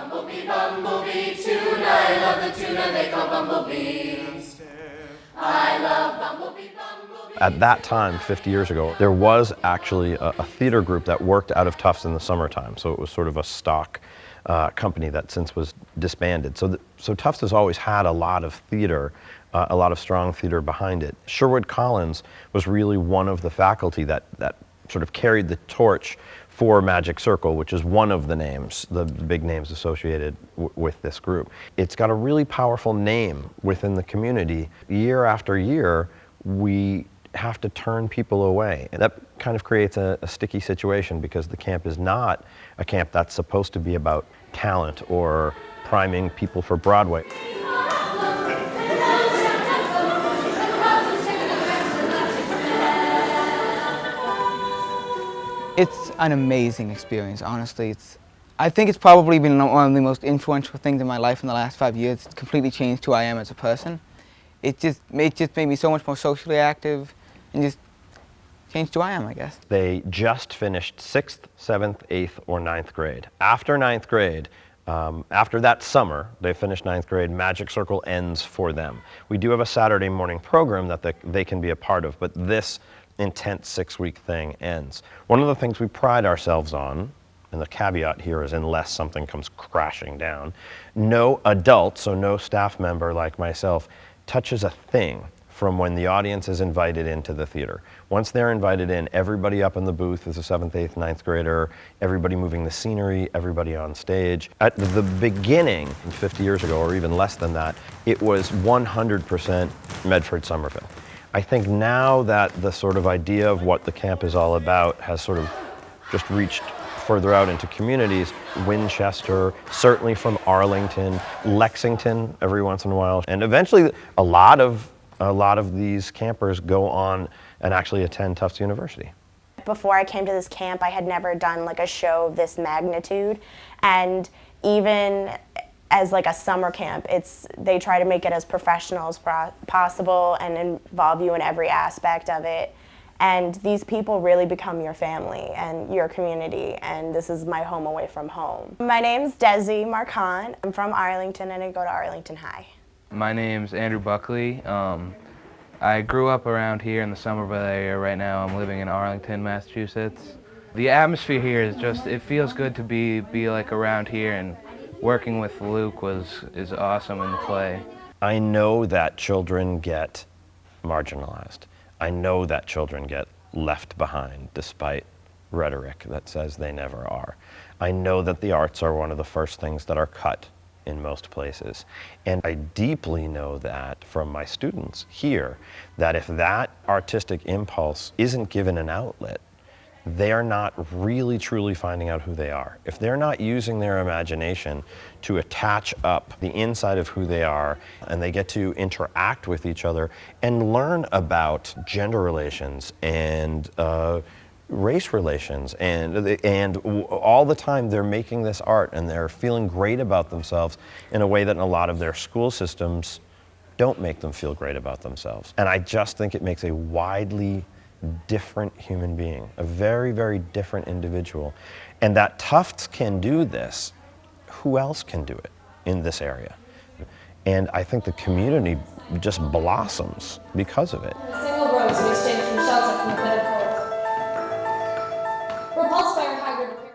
Bumblebee, bumblebee, tune, I love the tuna they call Bumblebee. I love Bumblebee, bumblebee. At that time, 50 years ago, there was actually a theater group that worked out of Tufts in the summertime. So it was sort of a stock company that since was disbanded. So Tufts has always had a lot of theater, a lot of strong theater behind it. Sherwood Collins was really one of the faculty that sort of carried the torch for Magic Circle, which is one of the names, the big names associated with this group. It's got a really powerful name within the community. Year after year, we have to turn people away. And that kind of creates a sticky situation because the camp is not a camp that's supposed to be about talent or priming people for Broadway. It's an amazing experience, honestly. I think it's probably been one of the most influential things in my life in the last 5 years. It's completely changed who I am as a person. It just made me so much more socially active and just changed who I am, I guess. They just finished 6th, 7th, 8th, or 9th grade. After 9th grade, after that summer, they finished 9th grade, Magic Circle ends for them. We do have a Saturday morning program that they can be a part of, but this intense 6-week thing ends. One of the things we pride ourselves on, and the caveat here is unless something comes crashing down, no adult, so no staff member like myself, touches a thing from when the audience is invited into the theater. Once they're invited in, everybody up in the booth is a 7th, 8th, 9th grader, everybody moving the scenery, everybody on stage. At the beginning, 50 years ago, or even less than that, it was 100% Medford Somerville. I think now that the sort of idea of what the camp is all about has sort of just reached further out into communities, Winchester, certainly from Arlington, Lexington every once in a while, and eventually a lot of these campers go on and actually attend Tufts University. Before I came to this camp, I had never done like a show of this magnitude, and even as like a summer camp, they try to make it as professional as possible and involve you in every aspect of it. And these people really become your family and your community, and this is my home away from home. My name's Desi Marcon. I'm from Arlington and I go to Arlington High. My name's Andrew Buckley. I grew up around here in the Somerville area. Right now I'm living in Arlington, Massachusetts. The atmosphere here is just, it feels good to be like around here, and working with Luke is awesome in the play. I know that children get marginalized. I know that children get left behind despite rhetoric that says they never are. I know that the arts are one of the first things that are cut in most places. And I deeply know that from my students here, that if that artistic impulse isn't given an outlet, they are not really truly finding out who they are. If they're not using their imagination to attach up the inside of who they are, and they get to interact with each other and learn about gender relations and race relations, and all the time they're making this art and they're feeling great about themselves in a way that in a lot of their school systems don't make them feel great about themselves. And I just think it makes a widely different human being, a very, very different individual. And that Tufts can do this, who else can do it in this area? And I think the community just blossoms because of it. A single rose in exchange for shelter from the pit of cold. Repulsed by her haggard appearance.